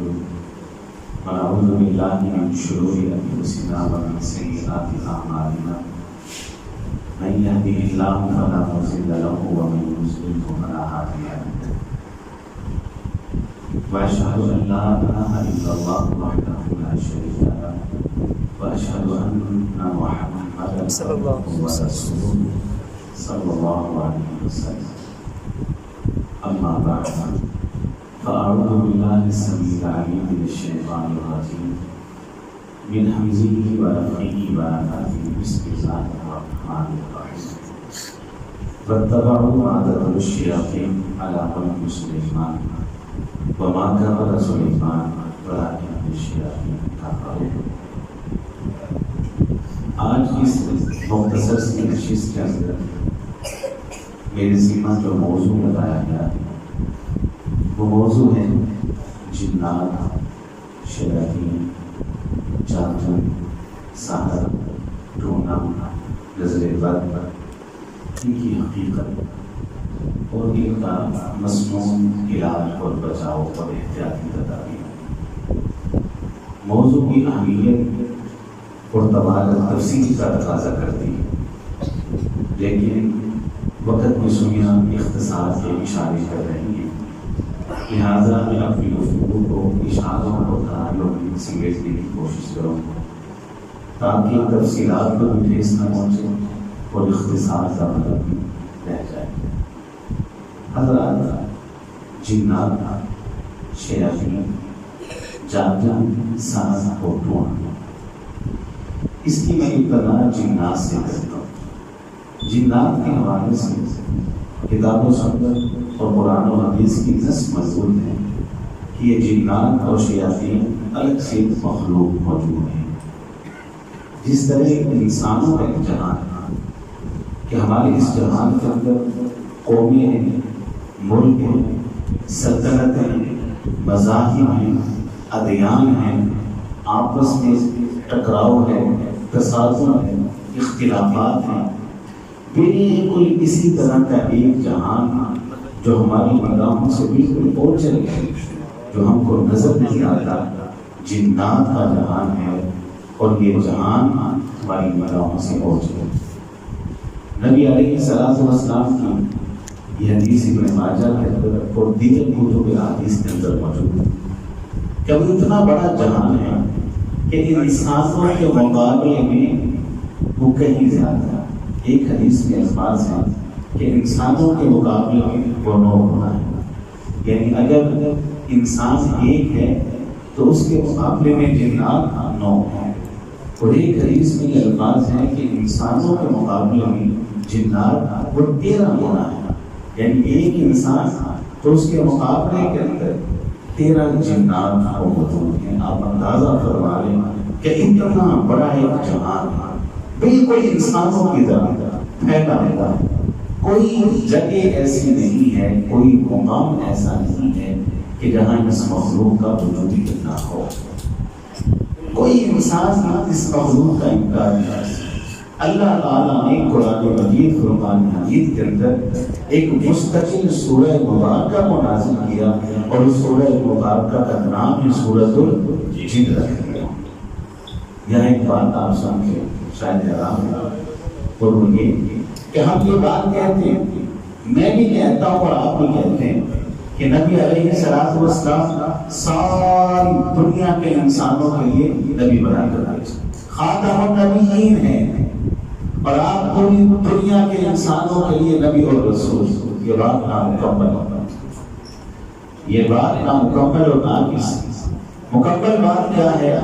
نستعين ونعوذ بالله من شرور أنفسنا ومن سيئات أعمالنا من يهده الله فلا مضل له ومن يضلل فلا هادي له وأشهد أن لا إله إلا الله وحده لا شريك له وأشهد أن محمدا صلى الله عليه وسلم صلى الله عليه وسلم. أما بعد فأعوذ بالله السميع العليم من الشيطان الرجيم من همزه ونفخه ونفثه بسم الله الرحمن الرحيم. واتبعوا ما تتلو الشياطين على ملك سليمان وما كفر سليمان ولكن الشياطين كفروا. آج اس مختصر سی نشست کے اندر میرے ذمہ جو موضوع بتایا گیا وہ موضوع ہے جنات، شیاطین، جادو، سحر، ٹونا، نظر بد، ان کی حقیقت اور ان کا مسنون علاج اور بچاؤ اور احتیاطی تدابیر. موضوع کی اہمیت اور تبادل تفصیل کا تقاضا کرتی ہے، لیکن وقت میں سنیا اختصار کے اشارے کر رہی ہیں، لہذا میں اپنی گفتگو کو اشاروں اور تعلق میں سمیٹنے کی کوشش کروں تاکہ تفصیلات کو بھی ٹھیس نہ پہنچے اور اختصار کا مطلب بھی رہ جائے. حضرات، جنات، شیاطین، جادو، سحر اور ٹونا، اس کی میں ابتدا جنات سے کرتا ہوں. جنات کے حوالے سے کتاب و سنت اور قرآن و حدیث کی نص موجود ہے کہ یہ جنات اور شیاطین الگ سے مخلوق موجود ہیں. جس طرح انسانوں کا ایک جہان ہے کہ ہمارے اس جہان کے اندر قومیں ہیں، ملک ہیں، سلطنتیں ہیں، مذاہب ہیں، ادیان ہیں، آپس میں ٹکراؤ ہے، تصادم ہے، اختلافات ہیں. بالکل اسی طرح کا ایک جہان جو ہماری نگاہوں سے بالکل اوجھل ہے، جو ہم کو نظر نہیں آتا، جنات کا جہان ہے، اور یہ جہان ہماری نگاہوں سے اوجھل ہے. نبی علیہ الصلوۃ والسلام کی یہ حدیث ابن ماجہ کے اندر اور دیگر کتب احادیث کے اندر موجود ہے کہ وہ اتنا بڑا جہان ہے کہ انسانوں کے مقابلے میں وہ کہیں زیادہ ہے. ایک حدیث میں الفاظ ہیں کہ انسانوں کے مقابلے میں وہ 9 ہونا ہے، یعنی اگر انسان ایک ہے تو اس کے مقابلے میں جنات 9 ہیں. اور ایک حدیث میں یہ الفاظ ہیں کہ انسانوں کے مقابلے میں جنات وہ 13 ہونا ہے، یعنی ایک انسان تو اس کے مقابلے کے اندر 13 جنات موجود ہیں. آپ اندازہ فرما لیں کہ اتنا بڑا ایک جہان ہے، بالکل انسانوں کی طرح پھیلا ہوا ہے. کوئی جگہ ایسی نہیں ہے، کوئی مقام ایسا نہیں ہے کہ جہاں اس مخلوق کا وجود نہ ہو. کوئی انسان اس مخلوق کا انکار نہیں کر سکتا. اللہ تعالیٰ نے قرآن مجید فرقان حمید کے اندر ایک مستقل سورہ مبارکہ کو نازل کیا، اور اس سورہ مبارکہ کا نام ہے سورۃ الجن رکھ دیا. یہاں ایک بات آپ سن کے شاید حیران ہو، اور وہ یہ کہ ہم یہ بات کہتے ہیں، میں بھی کہتا ہوں اور آپ بھی کہتے ہیں کہ نبی علیہ الصلوۃ والسلام ساری دنیا کے انسانوں کے لیے نبی بنا کر بھیجے، خاتم النبیین ہیں، اور آپ پوری دنیا کے انسانوں کے لیے نبی اور رسول. یہ بات نامکمل ہے، یہ بات نامکمل اور ناقص. مکمل بات کیا ہے؟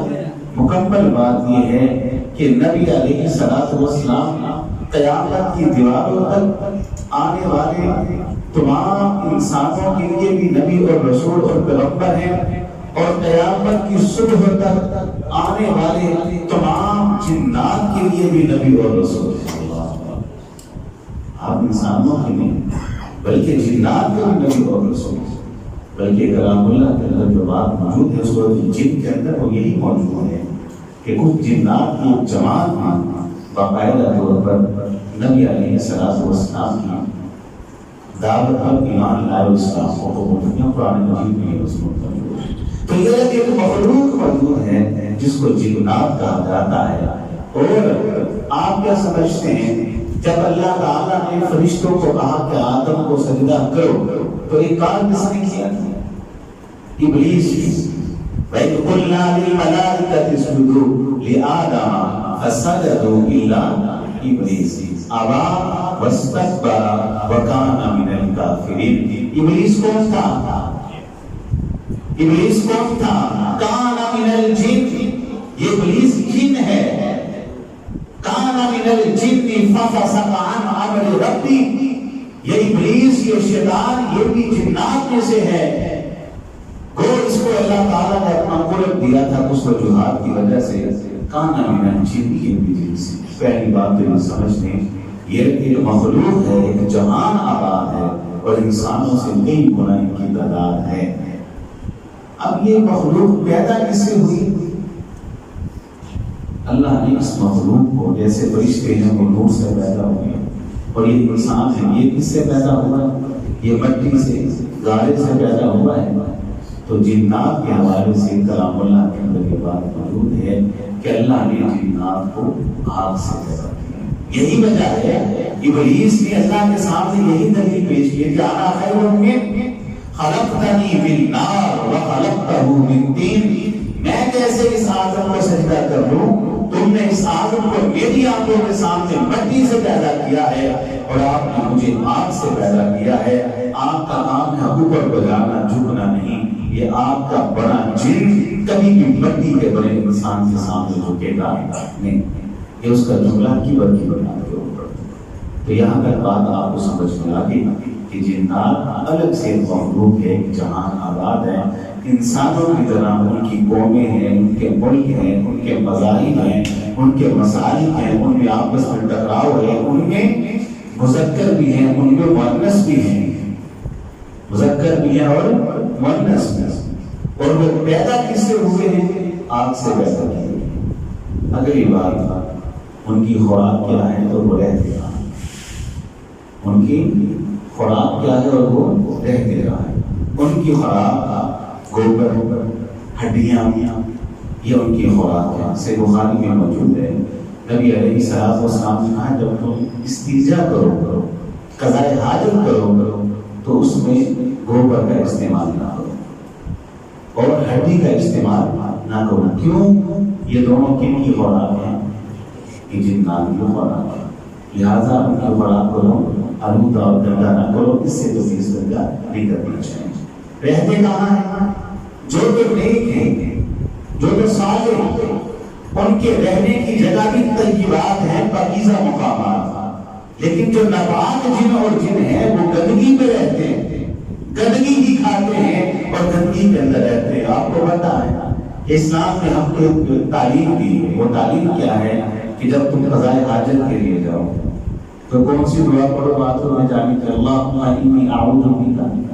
مکمل بات یہ ہے کہ نبی علیہ الصلوۃ والسلام قیامت کی دیواروں تک آنے والے تمام انسانوں کے لیے بھی نبی اور رسول اور پیغمبر ہیں، اور قیامت کی صبح تک آنے والے تمام جنات کے لیے بھی نبی اور رسول ہیں. آپ انسانوں کے لیے بلکہ جنات کے بھی نبی اور رسول ہیں. بلکہ کلام اللہ کے اندر جو بات موجود ہے سورۃ الجن کے اندر وہ یہی موجود ہے کہ کچھ جنات کی جماعت میں باقاعدہ طور پر نبی علیہ السلام کی دعوت پر ایمان لائے، اسلام کو قبول کیا. قرآن مجید میں یہ مضمون موجود ہے. تو یہ ایک مخلوق موجود ہے جس کو جنات کہا جاتا ہے. اور آپ کیا سمجھتے ہیں جب اللہ تعالیٰ نے فرشتوں کو کہا کہ آدم کو سجدہ کرو تو یہ کام کس نے کیا تھا؟ ابلیس. وَإِذْ قُلْنَا لِلْمَلَائِكَةِ اسْجُدُوا لِآدَمَ فَسَجَدُوا إِلَّا إِبْلِيسَ أَبَىٰ وَاسْتَكْبَرَ وَكَانَ مِنَ الْكَافِرِينَ. ابلیس کون تھا؟ ابلیس کون تھا؟ کان من الجن. یہ ابلیس جن ہے. کان من الجن ففسق عن امر ربی. یہ ابلیس، یہ شیطان، یہ بھی جنات میں سے ہے. گو اس کو اللہ تعالیٰ نے اپنا ملک دیا تھا کچھ وجوہات کی وجہ سے. کان من الجن، یہ بھی جن سے. پہلی بات تو یہ سمجھ لیں یہ ایک مخلوق ہے، ایک جہان آباد ہے اور انسانوں سے کئی گنا ان کی تعداد ہے. اب یہ مخلوق پیدا کس سے ہوئی؟ اللہ نے اس مخلوق کو، جیسے فرشتے ہیں وہ نور سے پیدا ہوئے اور یہ انسان ہے، یہ کس سے پیدا ہوا ہے؟ یہ مٹی سے، گارے سے پیدا ہوا ہے. تو جنات کے حوالے سے کلام اللہ کے اندر یہ بات موجود ہے کہ اللہ نے جنات کو آگ سے پیدا کیا. یہی وجہ ہے ابلیس نے اللہ کے سامنے یہی دلیل پیش کی کہ انا خیر من خلقتنی من نار وخلقتہ من طین. میں کیسے اس آدم کو سجدہ کر لوں؟ تم نے اس آدم کو میری آنکھوں کے سامنے مٹی سے پیدا کیا ہے اور آپ نے مجھے آگ سے پیدا کیا ہے. آگ کا کام ہے اوپر بجانا، جھکنا نہیں. یہ آگ کا بڑا جن کبھی بھی مٹی کے بڑے انسان کے سامنے جھکے گا نہیں. یہ اس کا جملہ کی برکی بنا کے اوپر. تو یہاں تک بات آپ کو سمجھ میں آ گئی کہ جنات الگ سے مخلوق ہے، جہان آباد ہے. انسانوں کی طرح ان کی قومیں ہیں، ان کے ملک ہیں، ان کے مذاہب ہیں، ان کے مسائل ہیں، ان میں آپس میں ٹکراؤ ہے. ان میں مذکر بھی ہیں، ان میں مؤنث بھی ہیں. مذکر بھی ہیں اور مؤنث بھی. اور وہ پیدا کس سے ہوئے ہیں؟ آگ سے پیدا کیے. اگلی بات، ان کی خوراک کیا ہے تو وہ رہتے ہیں. ان کی خوراک کیا ہے اور وہ رہتے رہا ہے. ان کی خوراک گوبر، ہڈیاں، یہ ان کی خوراک ہے. سے بخاری میں موجود ہے نبی علیہ السلام نے کہا جب تم استنجا کرو، قضاء حاجت کرو تو اس میں گوبر کا استعمال نہ کرو اور ہڈی کا استعمال نہ کرو. کیوں؟ یہ دونوں کن کی خوراک ہیں؟ یہ جنات کی خوراک ہے. لہٰذا ان کی خوراک کرو، آلودہ اور گندا نہ کرو. اس سے تو اس گندا نہیں کرنا چاہیے. رہتے کہاں ہیں؟ جو تو نیک ہیں، جو تو صالح ہیں، ان کے رہنے کی جگہ بھی طیبات ہیں، پاکیزہ مقامات. لیکن جو ناپاک جن اور جن ہیں وہ گندگی پہ رہتے ہیں، گندگی ہی کھاتے ہیں اور گندگی کے اندر رہتے ہیں. آپ کو پتہ ہے اسلام نے ہم کو تعلیم دی ہے. وہ تعلیم کیا ہے کہ جب تم قضاء حاجت کے لیے جاؤ تو کون سی دعا پڑھو؟ بات میں جانے کہ اللہم انی اعوذ بک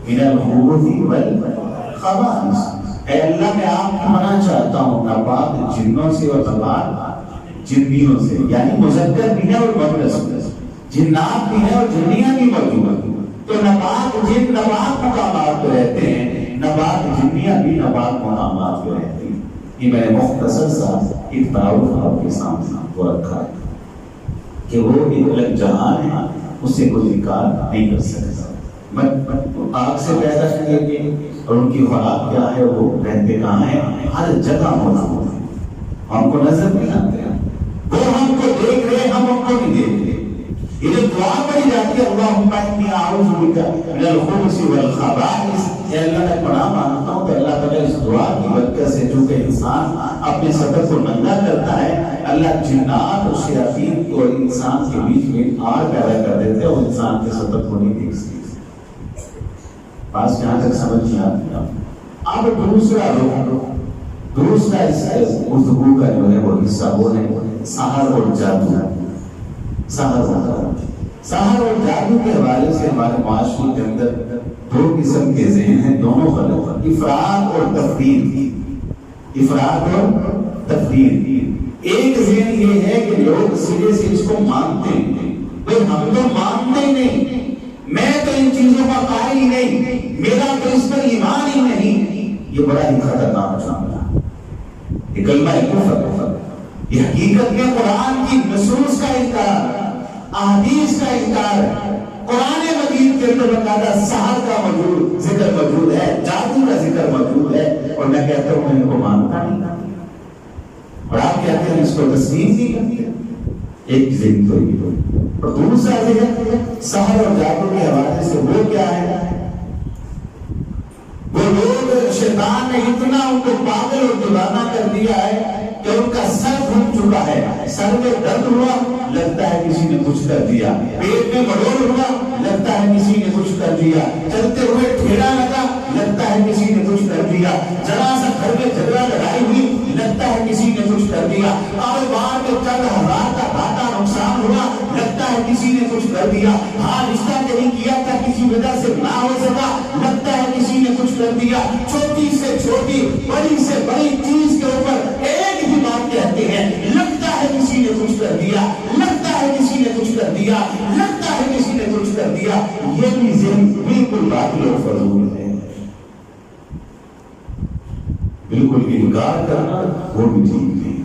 من الخبث والخبائث. اے اللہ میں آپ کو منع چاہتا ہوں ناپاک جنوں سے اور ناپاک جنیوں سے. یعنی مذکر بھی ہے اور مؤنث بھی. جنات بھی ہے اور جنیاں بھی موجود ہیں. تو ناپاک جن ناپاک مقامات پہ رہتے ہیں، ناپاک جنیاں بھی ناپاک مقامات پہ رہتی ہیں. یہ میں نے مختصر سا ایک تعارف آپ کے سامنے وہ رکھا ہے کہ وہ ایک الگ جہان ہے، اس سے کوئی انکار نہیں کر سکتا. آگ سے پیدا کیے گئے اور ان کی خوراک کیا ہے، وہ رہتے کہاں ہیں؟ ہر جگہ موجود ہیں. ہم کو نظر نہیں آتے ہیں، وہ ہم کو دیکھ رہے، ہم ان کو نہیں دیکھ رہے. یہ جو دعا پڑھی جاتی ہے اللہم انی اعوذ بک من الخبث والخبائث، اے اللہ میں پناہ مانگتا ہوں کہ اللہ تعالیٰ اس دعا کی برکت سے چونکہ انسان اپنے سطر کو ننگا کرتا ہے، اللہ جنات اور شیاطین کو انسان کے بیچ میں آر پیدا کر دیتے ہیں اور انسان کے سطر کو نہیں دیکھ سکتے. بات یہاں تک سمجھ نہیں آتی. اب دوسرا اس گفتگو کا جو ہے وہ حصہ وہ ہے سحر اور جادو. سحر اور جادو کے حوالے سے ہمارے معاشرے کے اندر دو قسم کے ذہن ہیں، دونوں غلط ہیں. افراط اور تفرید. افراط اور تفرید. ایک ذہن یہ ہے کہ لوگ سرے سے اس کو مانتے ہیں. بھئی ہم تو مانتے ہی نہیں، میں تو ان چیزوں کا قائل ہی نہیں، میرا تو اس پر ایمان ہی نہیں. یہ بڑا ہی خطرناک معاملہ ہے، یہ کلمہ کفر، یہ حقیقت میں قرآن کی نصوص کا انکار، احادیث کا انکار ہے۔ قرآن مجید کے اندر باقاعدہ سحر کا ذکر موجود ہے، جادو کا ذکر موجود ہے، اور میں کہتا ہوں میں ان کو مانتا نہیں، اور آپ کہتے ہیں اس کو تسلیم نہیں کرتے۔ ایک ذہن تو یہ، اور دوسرا ذہن سحر اور جادو کے حوالے سے وہ کیا ہے، وہ لوگ شیطان نے اتنا ان کو پاگل اور دیوانہ کر دیا ہے کہ ان کا سر گھوم چکا ہے، سر میں درد ہوا لگتا ہے کسی نے کچھ کر دیا، پیٹ میں مڑوڑ ہوا لگتا ہے کسی نے کچھ کر دیا، چلتے ہوئے ٹھیلا لگا لگتا ہے کسی نے کچھ کر دیا، ذرا سا گھر میں جھگڑا لڑائی ہوئی لگتا ہے کسی نے کچھ کر دیا، کاروبار میں چند ہزار کا گھاٹا نقصان ہوا لگتا ہے کسی نے کچھ کر دیا، ہاں رشتہ نہیں کیا تھا کسی وجہ سے نہ ہو سکا لگتا ہے کسی نے کچھ کر دیا۔ چھوٹی سے چھوٹی بڑی سے بڑی چیز کے اوپر ایک ہی بات کہتے ہیں، لگتا ہے کسی نے کچھ کر دیا، لگتا ہے کسی نے کچھ کر دیا، لگتا ہے کسی نے کچھ کر دیا۔ یہ بھی ذہن بالکل باطل اور فضول ہے، بالکل انکار کرنا وہ بھی ٹھیک نہیں،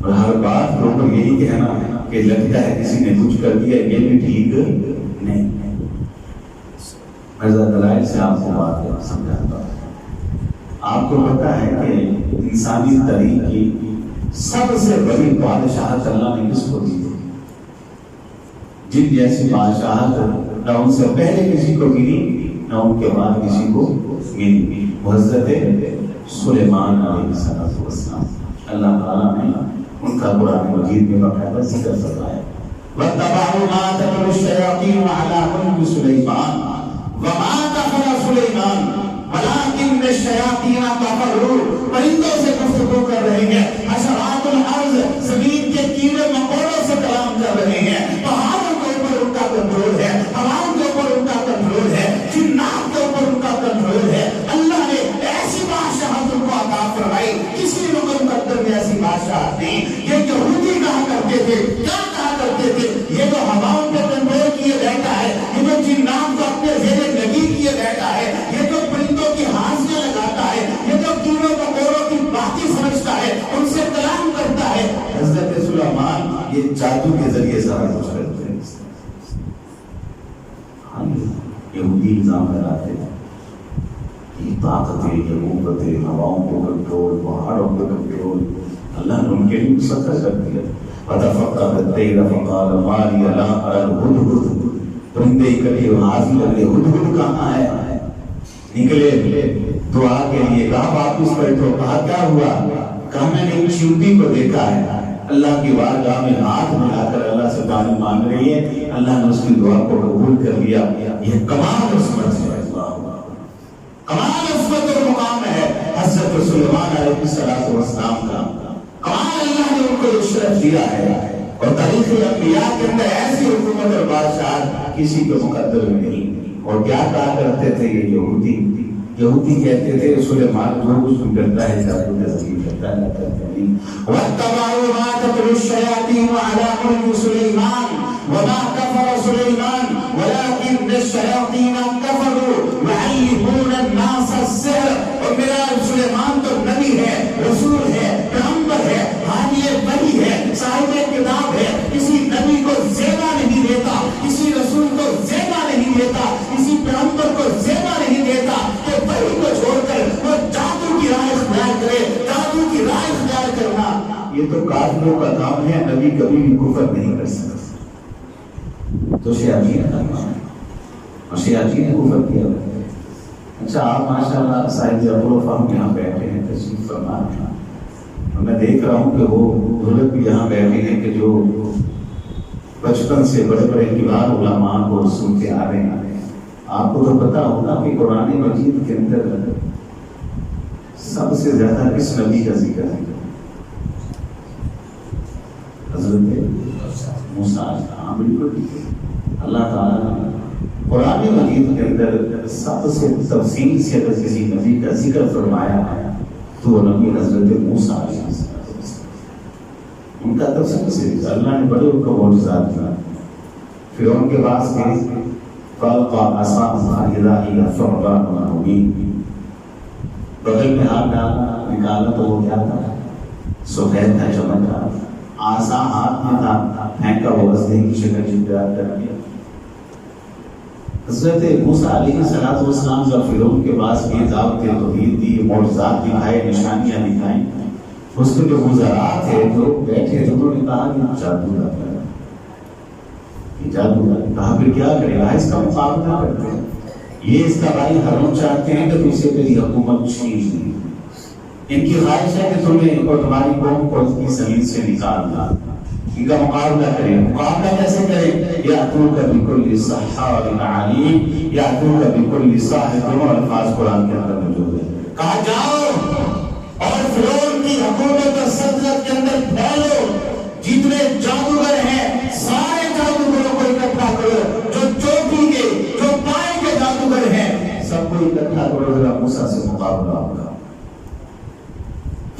اور ہر بات کے اوپر یہی کہنا کہ لگتا ہے کسی نے کچھ کر دیا، یہ بھی ٹھیک نہیں۔ میں ذرا دلائل سے آپ کو بات سمجھاتا ہوں۔ آپ کو پتا ہے کہ انسانی تاریخ کی سب سے بڑی بادشاہت اللہ نے کس کو دی؟ جن جیسی بادشاہت نہ ان سے پہلے کسی کو ملی نہ ان کے بعد کسی کو ملی، حضرت سلیمان علیہ السلام۔ اللہ تعالیٰ نے ان کا قرآن مجید میں باقاعدہ ذکر فرمایا، وَاتَّبَعُوا مَا تَتْلُو الشَّيَاطِينُ عَلَىٰ مُلْكِ سُلَيْمَانَ وَمَا كَفَرَ سُلَيْمَانُ وَلَٰكِنَّ الشَّيَاطِينَ كَفَرُوا۔ پرندوں سے گفتگو کر رہے ہیں، حشرات الارض زمین کے کیڑے مکوڑوں سے کلام کر رہے ہیں، پہاڑوں کے اوپر ان کا کنٹرول ہے، ہواؤں کے اوپر ان کا کنٹرول ہے، جنات کے اوپر ان کا کنٹرول ہے۔ اللہ نے ایسی بادشاہت ان کو عطا فرمائی، کسی مقدر میں ایسی بادشاہت نہیں۔ یہ یہودی کہا کرتے تھے، کیا کہا کرتے تھے، یہ جو ہواؤں پہ کنٹرول کیے بیٹھا ہے، یہ جو جنات کو اپنے زیر لگی کیے بیٹھا ہے، یہ جو پرندوں کی ہانسیاں لگاتا ہے، یہ جو کیڑوں مکوڑوں کی باتیں سمجھتا ہے، ان سے کلام کرتا ہے، حضرت سلیمان یہ جادو کے ذریعے سارا کچھ کرتے ہیں۔ یہودی الزام لگاتے ہیں، یہ طاقتیں، یہ قوتیں، ہواؤں کو کنٹرول، پہاڑوں کو کنٹرول، اللہ نے ان کے لیے مسخر کر دیا۔ وَتَفَقَّدَ الطَّيْرَ فَقَالَ مَا لِيَ لَا أَرَى الْهُدْهُدَ۔ پرندے اکٹھے حاضر لگے، ہدہد کہاں ہے؟ نکلے دعا کے لیے، کہا واپس بیٹھو، کہا کیا ہوا؟ کہا میں نے ایک چیونٹی کو دیکھا ہے، اللہ کی بارگاہ میں ہاتھ ملا کر اللہ سے پانی مانگ رہی ہے، اللہ نے اس کی دعا کو قبول کر لیا۔ یہ کمال عصمت ہے، کمال عصمت اور مقام ہے حضرت سلیمان علیہ السلام کا، کمال اللہ نے ان کو شرف دیا ہے۔ اور تاریخ انبیاء کے اندر ایسی حکومت اور بادشاہ کسی کے مقدر میں نہیں۔ اور کیا کہا کرتے تھے یہ یہودی کہتے تھے سلیمان جو کچھ کرتا ہے جادو کا ذریعہ کرتا ہے، وَاتَّبَعُوا مَا تَتْلُو الشَّيَاطِينُ عَلَىٰ مُلْكِ سُلَيْمَانَ وَمَا كَفَرَ سُلَيْمَانُ وَلَٰكِنَّ الشَّيَاطِينَ كَفَرُوا يُعَلِّمُونَ النَّاسَ السِّحْرَ۔ اور میرا سلیمان تو نبی ہے، رسول ہے، پیغمبر ہے، حامی وحی ہے، صاحب کتاب ہے، کسی نبی کو زیبا نہیں دیتا، کسی رسول کو زیبا نہیں دیتا، کسی پیغمبر کو زیبا نہیں دیتا کہ وحی کو چھوڑ کر وہ جادو کی راہ اختیار کرے۔ جادو کی راہ اختیار کرنا یہ تو کافروں کا کام ہے، نبی کبھی بھی کفر نہیں کر سکتا۔ تو شیاطین کا کام ہے، اور شیاطین نے کفر کیا۔ اچھا آپ ماشاءاللہ صاحب جعفر و فہم یہاں بیٹھے ہیں، تشریف فرما ہیں، اور میں دیکھ رہا ہوں کہ وہ بزرگ بھی یہاں بیٹھے ہیں کہ جو بچپن سے بڑے بڑے کبار علماء کو سنتے آ رہے ہیں۔ آپ کو تو پتا ہوگا کہ قرآن مجید کے اندر سب سے زیادہ کس نبی کا ذکر ہے؟ حضرت موسیٰ۔ ہاں بالکل، اللہ تعالیٰ نے قرآن مجید کے اندر سب سے تفصیل سے اگر کسی نبی کا ذکر فرمایا ہے تو وہ نبی حضرت موسیٰ علیہ السلام، ان کا تفصیل سے اللہ نے بڑے ان کو معجزات دیا۔ فرعون کے پاس گئے، فَأَلْقَىٰ عَصَاهُ فَإِذَا هِيَ ثُعْبَانٌ مُّبِينٌ، بغل میں ہاتھ ڈالا نکالا تو وہ کیا تھا؟ سفید تھا، چمک رہا تھا. آسا ہاتھ میں تھا، پھینکا وہ اسلحے کی شکل اختیار کر لیا. حضرت موسیٰ علیہ السلام جب فرعون کے پاس یہ دعوت توحید دی، معجزات دکھائے، نشانیاں دکھائیں، اس کے جو وزراء تھے جو بیٹھے تھے انہوں نے کہا کہ جادو ہے، یہ جادو ہے. کہا پھر کیا کرے گا؟ اس کا مقابلہ کرتے ہیں. یہ اس کا بھائی ہارون چاہتے ہیں کہ اسے تیری حکومت چھین لی. ان کی خواہش ہے کہ تمہیں اور تمہاری قوم کو اس کی زمین سے نکالنا. ان کا مقابلہ کریں. مقابلہ کیسے کریں؟ یأتوک بکل سحار علیم، یأتوک بکل ساحر. دونوں الفاظ قرآن کے اندر موجود ہیں. کہا جاؤ اور فرعون کی حکومت اور سلطنت کے اندر پھیلو، جتنے جادوگر ہیں سارے جادوگروں کو اکٹھا کرو، جو چوٹی کے جو پائے کے جادوگر ہیں سب کو اکٹھا کرو، ذرا موسیٰ سے مقابلہ ہوگا.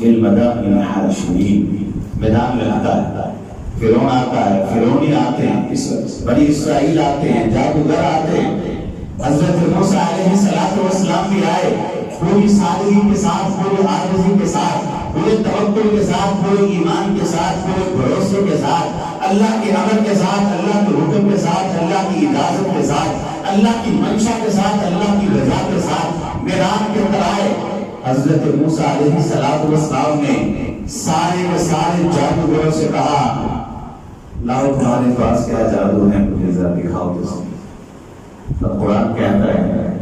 المدائن حاشرین، میدان لگتا ہے، فرعون آتا ہے، فرعونی آتے ہیں، بنی اسرائیل آتے ہیں، جادوگر آتے ہیں. حضرت موسیٰ علیہ السلام بھی آئے، پوری سادگی کے ساتھ، پوری عاجزی کے ساتھ، پورے توکل کے ساتھ، پورے ایمان کے ساتھ، پورے بھروسے کے ساتھ، اللہ کے امر کے ساتھ، اللہ کے حکم کے ساتھ، اللہ کی اجازت کے ساتھ، اللہ کی منشا کے ساتھ، اللہ کی رضا کے ساتھ میدان کے اندر آئے. حضرت موسیٰ علیہ السلام نے سارے کے سارے جادوگروں سے کہا لاؤ تمہارے پاس کیا جادو ہے مجھے ذرا دکھاؤ تو صحیح. اب قرآن کہتا ہے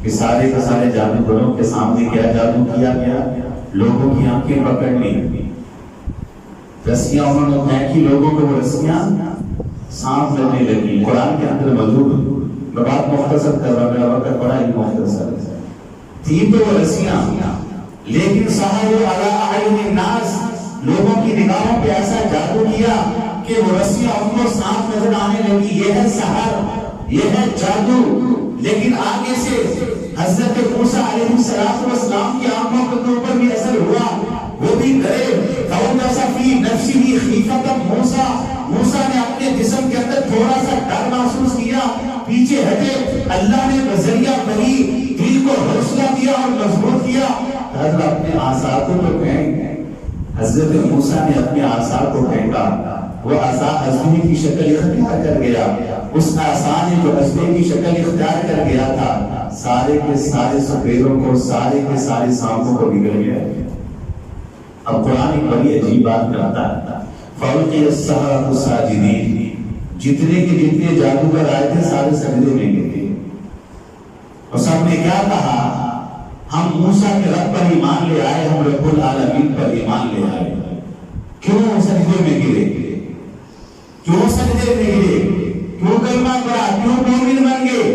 کہ سارے کے سارے جادوگروں کے سامنے کیا جادو کیا گیا؟ لوگوں کی آنکھیں پکڑنی، رسیاں انہوں نے پھینکی، لوگوں کو وہ رسیاں سانپ لگنے لگی. قرآن کے اندر موجود. میں بات مختصر کر رہا ہوں، میرا وقت بڑا ہی مختصر ہے. تھی تو وہ رسیاں، لیکن سحروا علی اعین الناس، لوگوں کی نگاہوں پہ ایسا جادو کیا کہ وہ رسیاں ان کو سانپ نظر آنے لگی. یہ ہے سحر، یہ ہے جادو. لیکن آگے سے حضرت موسیٰ علیہ السلام کی آنکھوں کے اوپر بھی اثر ہوا، وہ بھی ڈرے. فَأَوْجَسَ فِي نَفْسِهِ خِیفَةً موسیٰ نے اپنے جسم کے اندر تھوڑا سا ڈر محسوس کیا، پیچھے ہٹے. اللہ نے بذریعہ وحی دل کو حوصلہ دیا اور مضبوط کیا. حضرت اپنے عصا کو پھینک، حضرت موسیٰ نے اپنے عصا کو پھینکا، وہ عصا اسلحے کی شکل اختیار کر گیا. اس عصا نے جو اسلحے کی شکل اختیار کر گیا تھا، سارے کے سارے سپیروں کو، سارے کے سارے سانپوں کو بگڑ گیا. اب قرآن ایک بڑی عجیب بات کرتا ہے، فَأُلْقِيَ السَّحَرَةُ سَاجِدِينَ، جتنے کے جتنے جادوگر آئے تھے سارے سجدے میں گرے. اور سب نے کیا کہا؟ ہم موسیٰ کے رب پر ایمان لے آئے، ہم رب العالمین پر ایمان لے آئے. کیوں سجدے میں گرے؟ کیوں سجدے میں گرے؟ کیوں کلمہ پڑھا؟ کیوں مومن بن گئے؟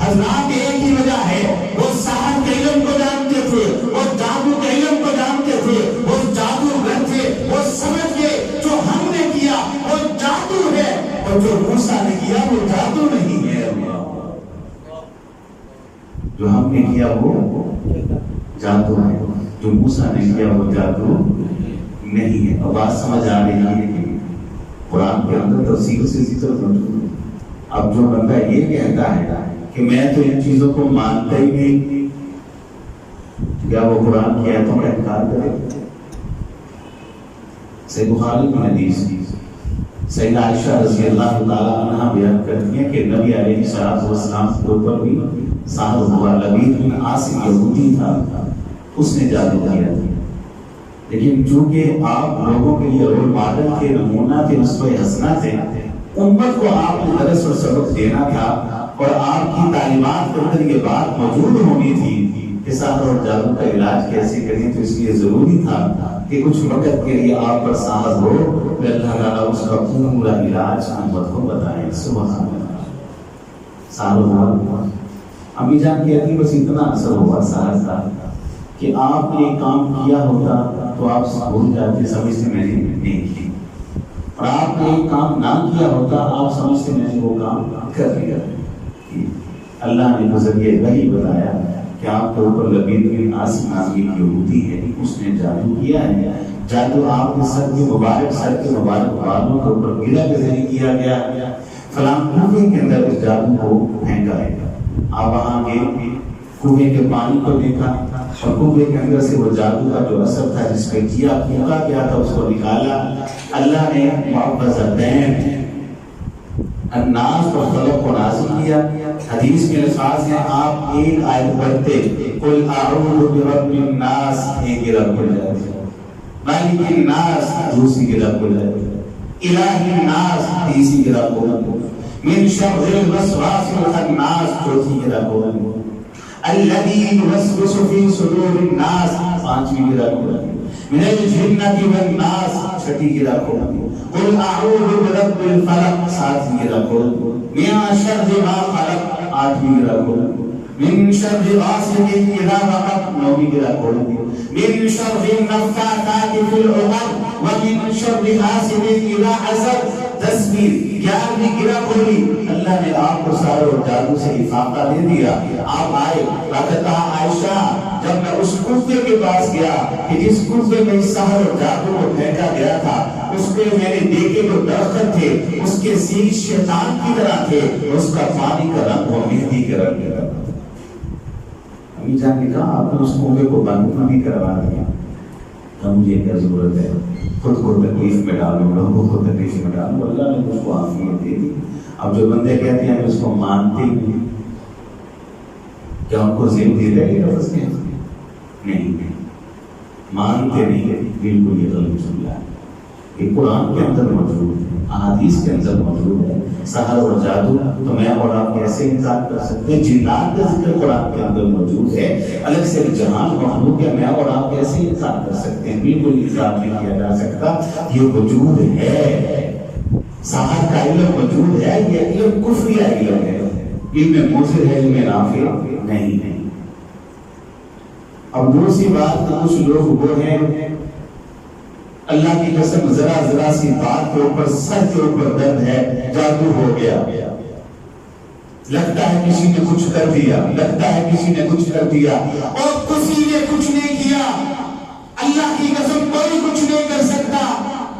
حضرات ایک ہی وجہ ہے، وہ سحر کے علم کو جانتے تھے، وہ جادو کے علم کو جانتے تھے، وہ جادوگر تھے. وہ سمجھ گئے جو ہم نے کیا وہ جادو ہے، اور جو موسیٰ نے کیا وہ جادو نہیں ہے. جو ہم نے کیا وہ جادو ہے، جو موسیٰ نے کیا وہ جادو نہیں ہے. اب بات سمجھ آ رہی ہے کہ قرآن کے اندر تفصیل سے ذکر موجود ہے. اب جو بندہ یہ کہتا ہے کہ میں تو ان چیزوں کو مانتا ہی نہیں، کیا وہ قرآن کی آیتوں کا انکار کرے؟ صحیح بخاری میں حدیث، سیدہ عائشہ رضی اللہ تعالیٰ عنہ بیان کرتی ہیں کہ نبی علیہ السلام کے اوپر بھی سحر ہوا. لبید بن عاصم یہودی تھا، اس نے جادو کیا تھا. لیکن چونکہ آپ لوگوں کے لیے رول ماڈل کے، نمونہ تھے، اسوہ حسنہ تھے، امت کو آپ نے درس اور سبق دینا تھا، اور آپ کی تعلیمات کے اندر یہ بات موجود ہونی تھی کہ سحر اور جادو کا علاج کیسے کریں. تو اس لیے ضروری تھا کہ کچھ وقت کے لیے آپ پر سحر ہو، پھر اللہ تعالیٰ اس کا پورا علاج امت کو بتائیں. سبحان اللہ. سحر ہوا، امی جان کہتی بس اتنا اثر ہوا سحر کا کہ آپ نے کام کیا ہوتا تو آپ بھول جاتے، سمجھتے میں نے نہیں کی، اور آپ نے ایک کام نہ کیا ہوتا آپ سمجھتے میں نے وہ کام کر لیا. اللہ نے ذریعے وحی بتایا کہ آپ کے اوپر لبید بن عاصم نامی یہودی ہے، اس نے جادو کیا ہے. جادو آپ کے سر کے مبارک بالوں کے اوپر گرا کے ذریعے کیا گیا. فلاں کوفے کے اندر اس جادو کو پھینکا ہے. آپ وہاں گئے، کنویں کے پانی کو دیکھا اور کنویں کے اندر سے وہ جادو کا جو اثر تھا جس پہ کیا پھونکا گیا تھا اس کو نکالا. اللہ نے معوذتین الناس اور فلق کو نازل کیا. حدیث کے الفاظ ہیں آپ ایک آیت پڑھتے قل اعوذ برب الناس ایک گرہ کھل جاتی، مالک الناس دوسری گرہ کھل جاتی، الہ الناس تیسری گرہ کھل جاتی، من شر الوسواس الخناس چوتھی گرہ کھل جاتی، الذی یوسوس فی صدور الناس پانچویں گرہ کھل جاتی، من الجنۃ والناس چھٹی گرہ کھل جاتی، قل اعوذ برب الفلق ساتویں گرہ کھل جاتی، من شر ما خلق آٹھویں گرہ کھل جاتی، من شر غاسق اذا وقب نویں گرہ کھل جاتی، من شر النفاثات فی العقد ومن شر حاسد اذا حسد دسویں گیارہویں گرہ کھولی. اللہ نے آپ کو سارے اور جادو سے افاقہ دے دیا. آپ آئے کہا عائشہ جب میں اس کوفے کے پاس گیا کہ جس کوفے میں سحر اور جادو کو پھینکا گیا تھا اس پہ میں نے دیکھے جو درخت تھے اس کے سیج شیطان کی طرح تھے، اس کا پانی کا رنگ وہ مہندی کے رنگ کا تھا. امی جان نے کہا آپ نے اس کوفے کو بند نہیں کروا دیا. مجھے کیا ضرورت ہے، خود کو تکلیف میں ڈالوں، لوگوں کو تکلیف میں ڈالوں. اللہ نے مجھ کو عافیت دے دی. اب جو بندے کہتے ہیں اس کو مانتے نہیں، کیا ان کو ذہن دے دے گا لفظ کے نہیں مانتے نہیں، بالکل یہ غلط جملہ ہے. یہ قرآن کے اندر موجود ہے، احادیث کے اندر موجود ہے. سحر اور جادو تو میں اور آپ کیسے انکار کر سکتے ہیں؟ جنات کا ذکر قرآن کے اندر موجود ہے، الگ سے جہان مخلوق ہے، میں اور آپ کیسے انکار کر سکتے ہیں؟ بالکل انکار نہیں کیا جا سکتا. یہ وجود ہے، سحر کا علم وجود ہے. یہ علم کفری علم ہے، علم موثر ہے، علم نافع نہیں ہے. اب دوسری بات تو کچھ لوگ وہ ہیں اللہ کی قسم ذرا ذرا سی بات کے اوپر سر کے اوپر درد ہے جادو ہو گیا، لگتا ہے کسی نے کچھ کر دیا، لگتا ہے کسی نے کچھ کر دیا، اور کسی نے کچھ نہیں کیا. اللہ کی قسم کوئی کچھ نہیں کر سکتا.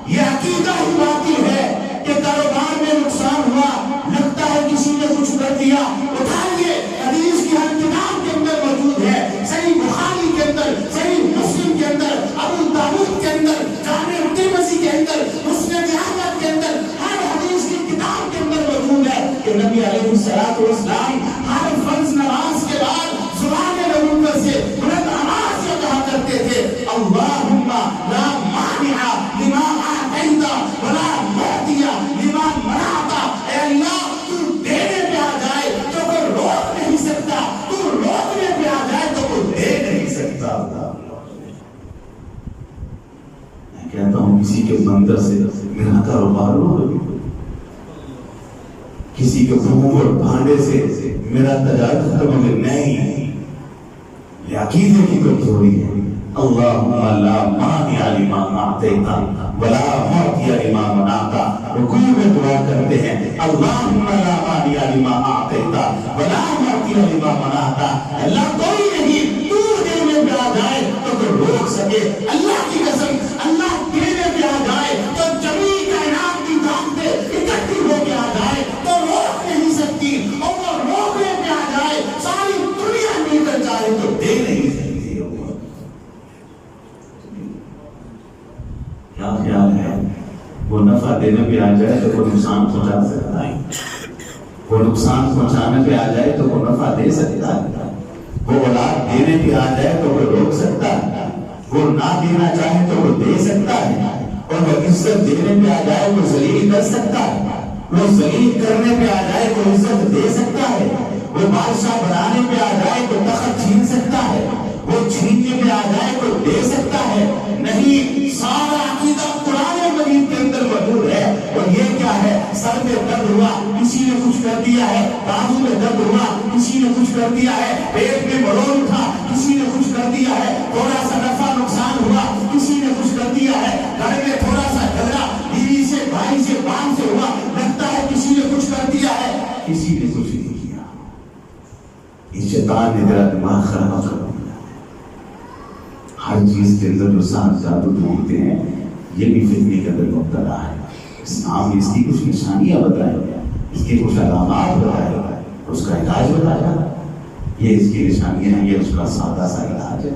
یہ عقیدہ ہی باطل ہے کہ کاروبار میں نقصان ہوا، لگتا ہے کسی نے کچھ کر دیا. اٹھائیے حدیث کی ہر کتاب کے اندر موجود ہے، صحیح بخاری کے اندر، صحیح مسلم کے اندر، ابو داؤد کے اندر، جامع ترمذی کے اندر، مسند احمد کے اندر، ہر حدیث کی کتاب کے اندر موجود ہے کہ نبی علیہ الصلوۃ والسلام ہر فرض نماز کے بعد زبان نبوت سے بلند آواز سے کہا کرتے تھے اللہم لا مانع لما اعطیت ولا معطی لما منعت. اے اللہ تو دینے پہ آ جائے تو کوئی روک نہیں سکتا، تو روکنے پہ آ جائے تو کوئی دے نہیں سکتا. میں کہتا ہوں کسی کے بندر سے میرا کاروبار ہو، کسی کے بھوک اور بھانڈے سے میرا تجارت ختم ہو گئی، نہیں، یہ عقیدے کی کمزوری ہے. اللہم لا مانع لما اعطیت ولا معطی لما منعت. رکوع میں دعا کرتے ہیں اللہم لا مانع لما اعطیت ولا معطی لما منعت. اللہ کوئی نہیں، تو دینے پہ آ جائے تو کوئی روک سکے. اللہ کی قسم اللہ دینے پہ آ جائے تو جمیع کائنات کی طاقتیں اکٹھی ہو کے آ جائے تو روک نہیں سکتی، اور وہ روکنے پہ آ جائے ساری دنیا مل کر جائے تو دے نہیں سکتی. کیا خیال ہے؟ وہ نفع دینے پہ آ جائے تو وہ نقصان پہنچا سکتا ہے، وہ نقصان پہنچانے پہ آ جائے تو وہ نفع دے سکتا ہے، وہ اولاد دینے پہ آ جائے تو وہ روک سکتا ہے، وہ نہ دینا چاہے تو وہ دے سکتا ہے، اور وہ عزت دینے پہ آ جائے وہ ذلیل کر سکتا ہے، وہ ذلیل کرنے پہ آ جائے تو عزت دے سکتا ہے، وہ بادشاہ بنانے پہ آ جائے تو تخت چھین سکتا ہے، وہ چھیننے پہ آ جائے تو دے سکتا ہے. نہیں، سارا عقیدہ قرآن مجید کے اندر موجود ہے. اور یہ کیا ہے؟ سر میں درد ہوا کسی نے کچھ کر دیا ہے، بازو میں درد ہوا کسی نے کچھ کر دیا ہے، پیٹ میں مڑوڑ اٹھا کسی نے کچھ کر دیا ہے، تھوڑا سا نفع نقصان ہوا کسی نے کچھ کر دیا ہے، گھر میں تھوڑا سا جھگڑا بیوی سے بھائی سے باپ سے ہوا، لگتا ہے کسی نے کچھ کر دیا ہے، کسی نے کچھ نہیں کیا. اس شیطان نے تیرا دماغ خراب کر دیا. ہر چیز کے اندر جو سانس جادو ڈھونڈتے ہیں یہ بھی فتنے کے اندر مبتلا ہے. اسلام نے اس کی کچھ نشانیاں بتائی، اس کے کچھ علامات بتائے، اس کا علاج بتایا. یہ اس کی نشانیاں ہیں، یہ اس کا سادہ سا علاج ہے۔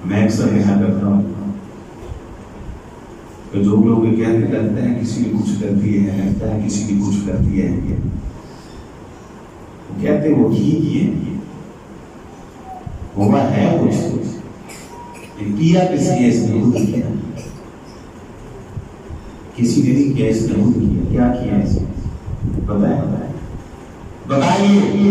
میں اکثر یہاں کرتا ہوں کہ جو لوگ کہتے کرتے ہیں کسی نے کچھ کر دیے ہیں، لگتا ہے کسی نے کچھ کر دیے ہیں، کہتے وہ کیے ہوا ہے کچھ کیا، کس نے اس نے خود کیا، کسی نے نہیں کیا، اس نے خود کیا۔ کیا کیا اس نے بتائیے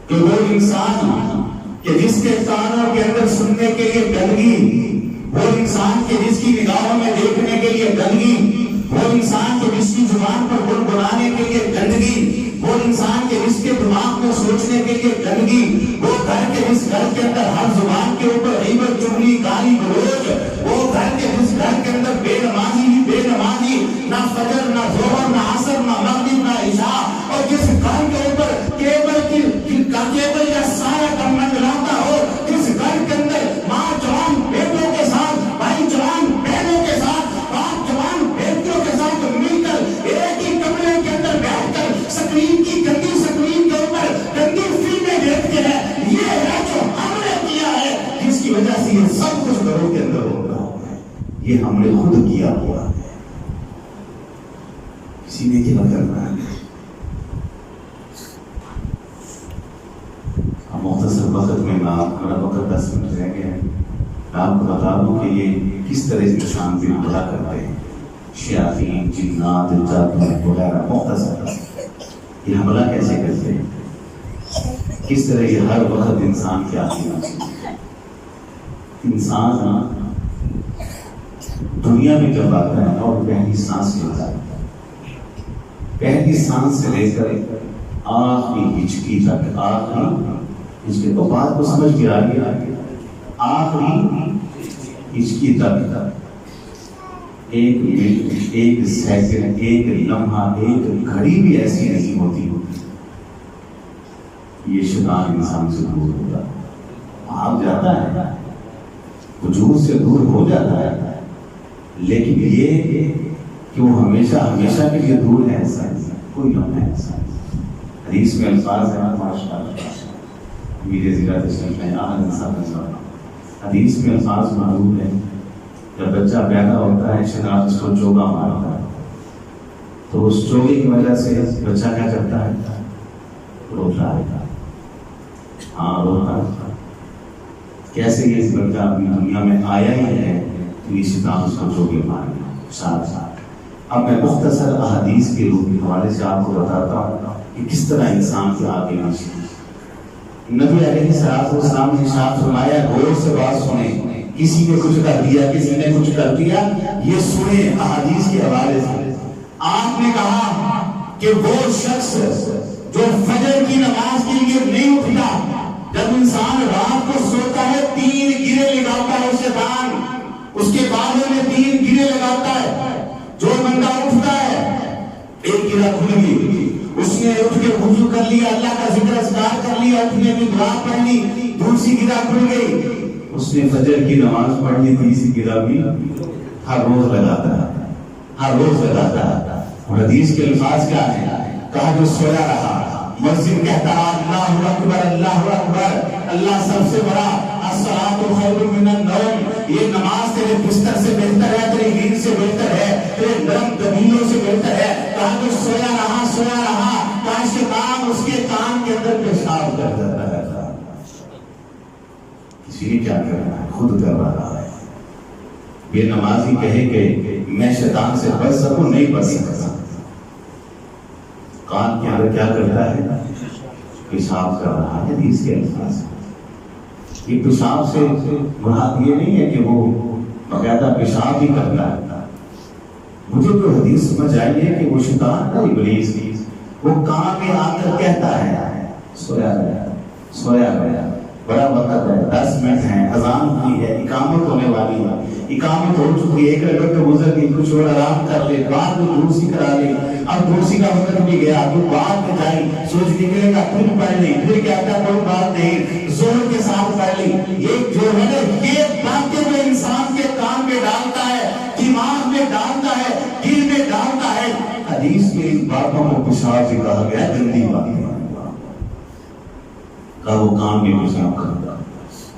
کہ وہ انسان کہ جس کے کانوں کے اندر سننے کے لیے گندگی، وہ انسان کے جس کی نگاہوں میں دیکھنے کے لیے گندگی، وہ انسان کے جس کی زبان پر گنگنانے کے لیے گندگی، وہ انسان کے جس کے دماغ میں سوچنے کے لیے گندگی، وہ گھر کے جس گھر کے اندر ہر زبان کے اوپر غیبت، چغلی، گالی گلوچ، وہ گھر کے جس گھر کے اندر بے نمازی ہی بے نمازی، نہ فجر نہ ظہر نہ عصر نہ مغرب نہ عشاء، اور جس گھر کے اوپر کیبل یا سایہ کا منڈلاتا ہو، جس گھر کے اندر ماں جوان بیٹوں کے ساتھ، بھائی جوان بہنوں کے ساتھ، باپ جوان بیٹوں کے ساتھ مل کر ایک ہی کمرے کے اندر بیٹھ کر سکرین کی گندی سکرین کے اوپر گندی فلمیں دیکھتے ہیں، یہ ہے جو ہم نے کیا ہے، جس کی وجہ سے یہ سب کچھ گھروں کے اندر ہو رہا ہے، یہ ہم نے خود کیا ہوا ہے، کسی نے کیا کرنا ہے۔ مختصر وقت میں میرا وقت 10 منٹ رہ گیا ہے، میں آپ کو بتا دوں کہ یہ کس طرح انسان بھی حملہ کرتے ہیں، شیاطین، جنات، جادو وغیرہ، مختصر یہ حملہ کیسے کرتے ہیں، کس طرح یہ ہر وقت انسان کے آتی ہے۔ انسان دنیا میں جب آتا ہے اور پہلی سانس لیتا ہے، پہلی سانس سے لے کر آخری ہچکی تک، آخری ہچکی تو بات کو سمجھ کے آ گیا، آخری ہچکی تک ایک منٹ، ایک سیکنڈ، ایک لمحہ، ایک گھڑی بھی ایسی نہیں ہوتی، یہ شیطان انسان سے دور ہوتا ہے، بھاگ جاتا ہے، وجود سے دور ہو جاتا ہے، لیکن یہ کہ وہ ہمیشہ ہمیشہ کے لیے دور ہے ایسا کوئی لمحہ ایسا۔ حدیث میں الفاظ ہیں، ماشاءاللہ میرے ذکر تشریف ہے، حدیث میں الفاظ موجود ہیں، جب بچہ پیدا ہوتا ہے شیطان اس کو چوگا مارتا ہے، تو اس چوگے کی وجہ سے بچہ کیا کرتا ہے، روتا ہے، ہاں روتا ہے۔ کیسے یہ بچہ اپنی دنیا میں آیا ہی ہے تو یہ شیطان اس کو چوگے مارے ساتھ ساتھ۔ اب میں مختصر احادیث کے حوالے سے آپ کو بتاتا ہوں کہ کس طرح انسان کے آگے نشے۔ نبی علیہ السلام نے ارشاد فرمایا، غور سے بات سنیں، کسی نے کچھ کر دیا، کسی نے کچھ کر دیا، یہ سنیں احادیث کے حوالے سے۔ آپ نے کہا کہ وہ شخص جو فجر کی نماز کے لیے نہیں اٹھتا، جب انسان رات کو سوتا ہے 3 گرے لگاتا ہے شیطان، اس کے بالوں میں 3 گرے لگاتا ہے، جو بندہ اٹھتا ہے ایک گرہ کھل گئی، اس نے اٹھ کے وضو کر لیا، اللہ کا ذکر اذکار کر لیا، اٹھنے کی دعا پڑھ لی، دوسری گرہ کھل گئی، اس نے فجر کی نماز پڑھ لی، تیسری گرہ بھی ہر روز لگاتا ہے، ہر روز لگاتا ہے۔ اور حدیث کے الفاظ کیا ہیں، کہا جو سویا رہا مسجد کہتا رہا اللہ اکبر اللہ اکبر، اللہ سب سے بڑا، الصلاۃ خیر من النوم، یہ نماز تیرے بستر سے بہتر ہے، تیری نیند سے بہتر ہے، تیرے نرم قبیلوں سے بہتر ہے۔ کہا جو سویا رہا، کہا شیطان اس کے کان کے اندر پیشاب کر دیتا ہے۔ کسی نے کیا کرنا ہے، خود کر رہا ہے۔ بے نمازی کہے کہ میں شیطان سے بچ سکوں، نہیں بچ سکتا، کان کے اندر کیا کرتا ہے، پیشاب کر رہا ہے۔ حدیث کے الفاظ یہ پیشاب سے مراد یہ نہیں ہے کہ وہ باقاعدہ پیشاب ہی کرتا ہے، مجھے تو حدیث سمجھ آئی ہے کہ وہ شیطان کا ابلیس وہ کان میں آ کر کہتا ہے سویا گیا، بڑا وقت ہے، 10 منٹ ہیں، اذان کی ہے، اقامت ہونے والی ہے، اقامت ہو چکی ہے، 1 رکعت تو گزر گئی، کچھ اور آرام کر لے، بعد میں دوسری کرا لے، اب دوسری کا وقت بھی گیا، تو بعد میں جائیں، سوچ نکلے گا پھر پڑھ لی، پھر کہتا ہے کوئی بات نہیں، زہر کے ساتھ پڑھ لی۔ یہ جو ہے نا، یہ باتیں جو انسان کے کان میں ڈالتا ہے، دماغ میں ڈالتا ہے، دل میں ڈالتا ہے، حدیث میں ان باتوں کو پیشاب سے کہا گیا گندی باتیں کا وہ کام میں پیشاب کرتا.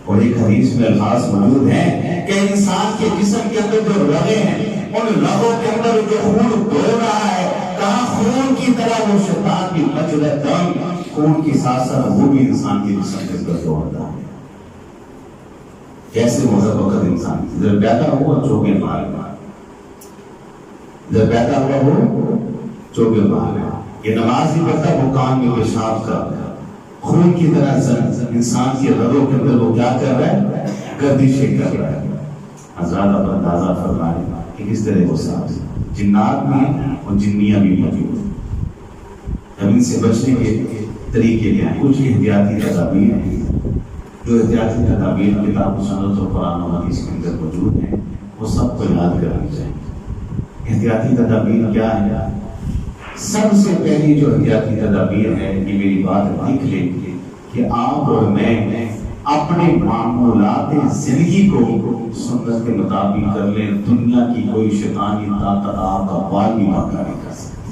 اور ایک حدیث میں الفاظ موجود ہیں کہ انسان کے جسم کے اندر جو رگیں ہیں ان رگوں کے اندر جو خون دوڑ رہا ہے کہاں خون کی طرح وہ شیطان کی مجرى دم خون کی ساتھ ساتھ وہ بھی انسان کے جسم کے اندر دوڑتا ہے. کیسے مذہب وقت انسان جب پیدا ہوا چوکے مار جب پیدا ہوا وہ چوکے مار یہ نماز نہیں پڑھتا وہ کان میں پیشاب کرتا خون کی طرح انسان کی رگوں کے اندر وہ کیا کر رہا ہے گردشیں کر رہا ہے. حضرات اب اندازہ فرمائیں کہ کس طرح وہ ساتھ جنات بھی اور جنیاں بھی موجود ہیں. اب ان سے بچنے کے طریقے کیا ہیں؟ کچھ احتیاطی تدابیر ہیں جو احتیاطی تدابیر کتاب و سنت و قرآن و حدیث کے اندر موجود ہیں وہ سب کو یاد کرنی چاہیے. احتیاطی تدابیر کیا ہے؟ سب سے پہلی جو احتیاطی تدابیر ہے یہ میری بات لکھ لیں کہ آپ اور میں اپنے معمولات زندگی کو سنت کے مطابق کر لیں. دنیا کی کوئی شیطانی طاقت آپ کا بال بھی واقع نہیں کر سکتی.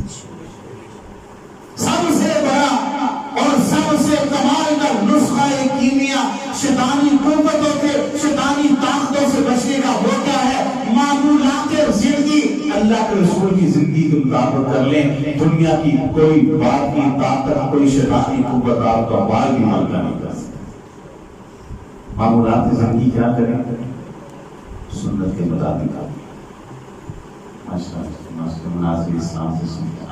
سب سے بڑا اور سب سے کمال کا نسخہ کیمیا شیطانی قوتوں سے شیطانی طاقتوں سے بچنے کا وہ کیا ہے؟ معمولات زندگی اللہ کے رسول کی زندگی کے مطابق کر لیں. دنیا کی کوئی بات کی طاقت کوئی شیطانی قوت آپ کا بال بھی واقع نہیں کر سکتی. معمولات زندگی کیا کریں؟ سنت کے مطابق مناظر اسلام سے سنتے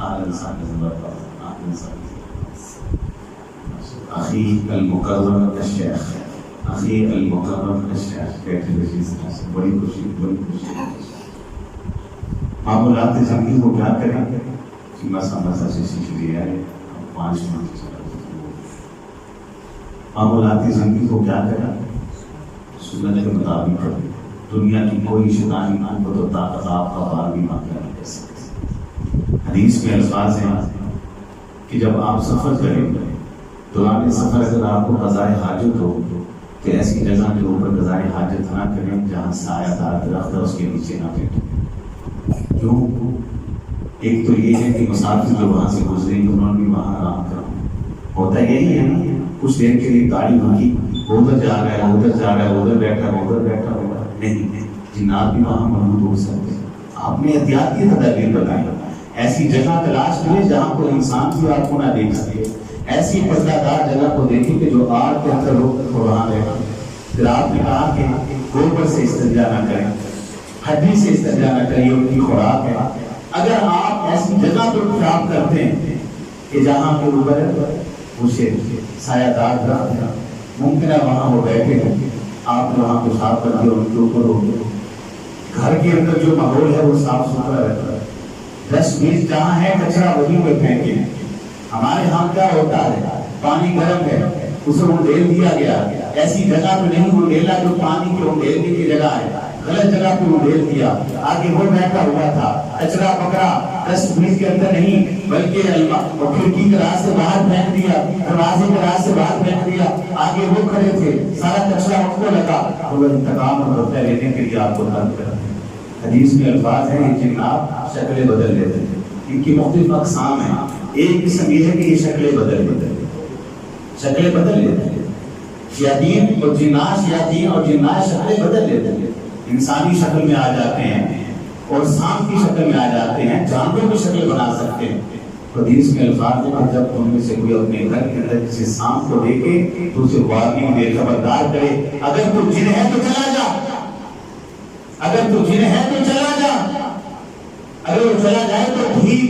اخی المکرم الشیخ اخی المکرم الشیخ بڑی خوشی بڑی خوشی. معمولات زندگی کو کیا کریں؟ مسا سے سیکھ لیا ہے 5 منٹ. معمولات زندگی کو کیا کریں؟ سنت کے مطابق کریں. دنیا کی کوئی شیطانی قوت و طاقت آپ کا بال بھی واقع نہیں کر سکتی. حدیث میں الفاظ ہیں کہ جب آپ سفر کریں دوران سفر اگر آپ کو قضائے حاجت ہو تو ایسی جگہ کے اوپر قضائے حاجت نہ کریں جہاں سایہ دار درخت ہے اس کے نیچے نہ بیٹھیں. کیوں؟ ایک تو یہ ہے کہ مسافر جو وہاں سے گزریں گے انہوں نے بھی وہاں آرام کرنا ہوتا یہی ہے نا. کچھ دیر کے لیے گاڑی ہوگی ادھر جا رہا ہے ادھر جا رہا ہے ادھر بیٹھا ہوگا نہیں جنات بھی وہاں موجود ہو سکتے. آپ نے احتیاطی تدابیر بتائی. ایسی جگہ تلاش کریں جہاں کوئی انسان بھی آپ کو نہ دیکھ سکے. ایسی پردہ دار جگہ کو دیکھیں کہ جو آگ کے اندر ہو وہاں رہے. پھر آپ نے کہا کہ گوبر سے استنجا نہ کریں ہڈی سے استنجا نہ کریں ان کی خوراک ہے. اگر آپ ایسی جگہ پر پیشاب کرتے ہیں کہ جہاں کے اوپر اسے سایہ دار درخت ہے ممکن ہے وہاں وہ بیٹھے ہوں آپ وہاں پیشاب کر کے ان کے اوپر ہو. گھر کے اندر جو ماحول ہے وہ صاف ستھرا رہتا ہے. 10-20 جہاں ہے کچرا وہیں پہ پھینکے. ہمارے ہاں کیا ہوتا ہے پانی گرم ہے اسے انڈیل دیا گیا. ایسی جگہ پہ نہیں انڈیلا جو پانی کے انڈیلنے کی جگہ ہے غلط جگہ پہ انڈیل دیا. آگے وہ بیٹھا ہوا تھا کچرا پکڑا 10-20 کے اندر نہیں بلکہ کھڑکی کے راہ سے باہر پھینک دیا دروازے کے راہ سے باہر پھینک دیا. آگے وہ کھڑے تھے سارا کچرا ان کو لگا. وہ انتقام اور بدلہ لینے کے لیے آپ کو تنگ کر. حدیث میں الفاظ ہیں کہ جنات شکلیں بدل لیتے ہیں. ان کی مختلف اقسام ہیں. ایک قسم یہ ہے کہ یہ شکلیں بدل لیتے ہیں. شیاطین اور جنات شکلیں بدل لیتے ہیں. انسانی شکل میں آ جاتے ہیں اور سانپ کی شکل میں آ جاتے ہیں. جانوروں کی شکل بنا سکتے ہیں. حدیث میں الفاظ ہے کہ جب تم میں سے کوئی اپنے گھر کے اندر کسی سانپ کو دیکھے تو اسے وارننگ دے خبردار کرے اگر تو جن ہے تو چلا جا. اگر تو جن ہے تو چلا جا. اگر وہ چلا جائے تو ٹھیک.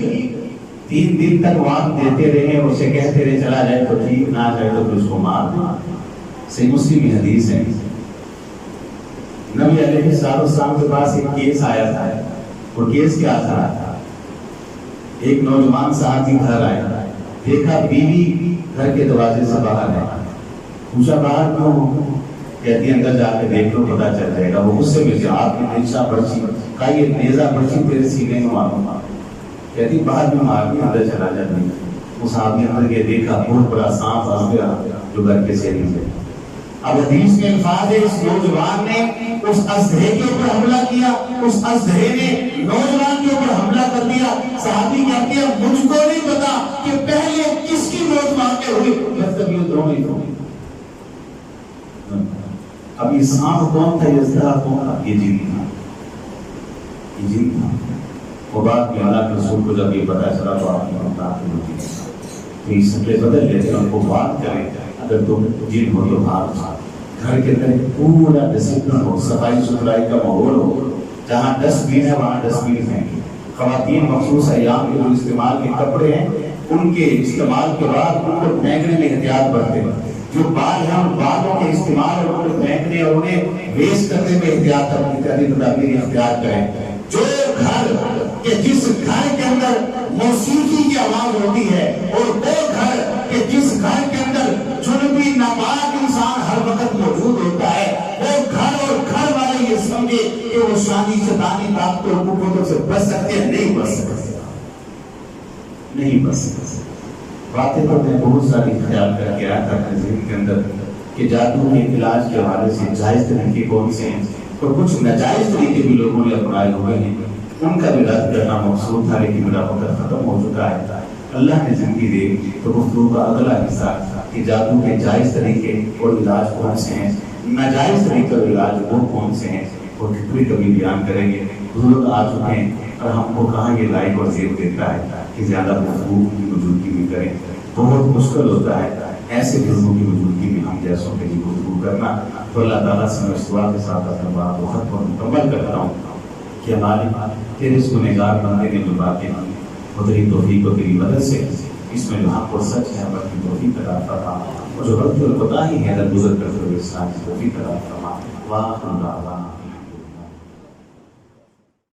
3 دن تک وعد دیتے رہے اسے کہتے رہے چلا جائے تو ٹھیک نہ جائے تو پھر اس کو مار دیں. صحیح مسلم کی حدیث ہے. نبی علیہ السلام کے پاس ایک کیس آیا تھا. وہ کیس کیا تھا؟ ایک نوجوان صحابی گھر آیا دیکھا بیوی گھر کے دروازے سے باہر ہے. پوچھا باہر کیوں؟ کہتی اندر جا کے دیکھ لو پتا چل جائے گا. وہ غصے میں سے آپ نے نیزہ برچی کہا یہ نیزہ برچی تیرے سینے میں ماروں. کہتی باہر میں مار کے اندر چلا جاتی. وہ صحابی اندر کے دیکھا بہت بڑا سانپ آ گیا جو گھر کے سینے سے. اب حدیث میں الفاظ ہے اس نوجوان نے اس اژدہے کے اوپر حملہ کیا، اس اژدہے نے نوجوان کے اوپر حملہ کر دیا. صحابی کہتے ہیں مجھ کو نہیں پتا کہ پہلے کس کی موت واقع ہوئی، جب تک یہ دونوں ہی دونوں. اب یہ سانپ کون تھا، یہ اژدہا کون تھا؟ یہ جن تھا، یہ جن تھا. وہ بات میں اللہ کے رسول کو جب یہ پتا چلا تو آپ نے بتا کہ یہ سکلے بدل لیتے ہیں، ان کو بات کریں اگر تم جن ہو تو بھاگ. گھر کے اندر پورا ڈسپلن ہو، صفائی ستھرائی کا ماحول ہو، جہاں ڈسٹ بین ہے وہاں ڈسٹ بین پھینکیں. خواتین مخصوص ایام کے جو استعمال کے کپڑے ہیں ان کے استعمال کے بعد ان کو پھینکنے میں احتیاط برتیں. جو بال ہیں ان بالوں کے استعمال اور ان کو پھینکنے اور انہیں ویسٹ کرنے میں احتیاط تدابیر اختیار کریں. جو گھر کہ جس گھر کے اندر موسیقی کی آواز ہوتی ہے اور وہ گھر کہ جس گھر کے اندر جنبی ناپاک انسان ہر وقت موجود ہوتا ہے، وہ گھر اور گھر والے یہ سمجھے کہ وہ شانی شیطانی طاقتوں اور قوتوں سے بچ سکتے ہیں. نہیں بچ سکتے، نہیں بچ سکتے. باتیں تو میں بہت ساری خیال کر کے آیا تھا اپنے ذہن کے اندر کہ جادو کے علاج کے حوالے سے جائز طریقے کون سے ہیں اور کچھ ناجائز طریقے بھی لوگوں نے اپنائے ہوئے ہیں، ان کا بھی رد کرنا مقصود تھا. لیکن میرا وقت ختم ہو چکا ہے. اللہ نے زندگی دے تو گفتگو کا اگلا حصہ کہ جادو کے جائز طریقے اور علاج کون سے ہیں، ناجائز طریقے اور علاج وہ کون سے ہیں، اور کتنی کبھی بیان کریں گے. بزرگ آ چکے ہیں اور ہم کو کہاں یہ لائق اور زیب دیتا ہے کہ زیادہ گفتگو کی موجودگی میں کریں. بہت مشکل ہوتا ہے ایسے بزرگوں کی موجودگی میں ہم جیسوں کے لیے گفتگو کرنا. تو اللہ تعالیٰ سے میں اس دعا کے ساتھ اپنا بات وقت پر مکمل کرتا ہوں کہ ہمارے تیرے اس گنہگار بندے نے جو باتیں وہ تیری توفیق و تیری مدد سے اس میں جو حق اور سچ ہے ہم اپنی توفیق عطا فرما، اور جو غلطی اور کوتاہی ہے در گزر کرتے ہوئے اس کی توفیق عطا فرما. واہ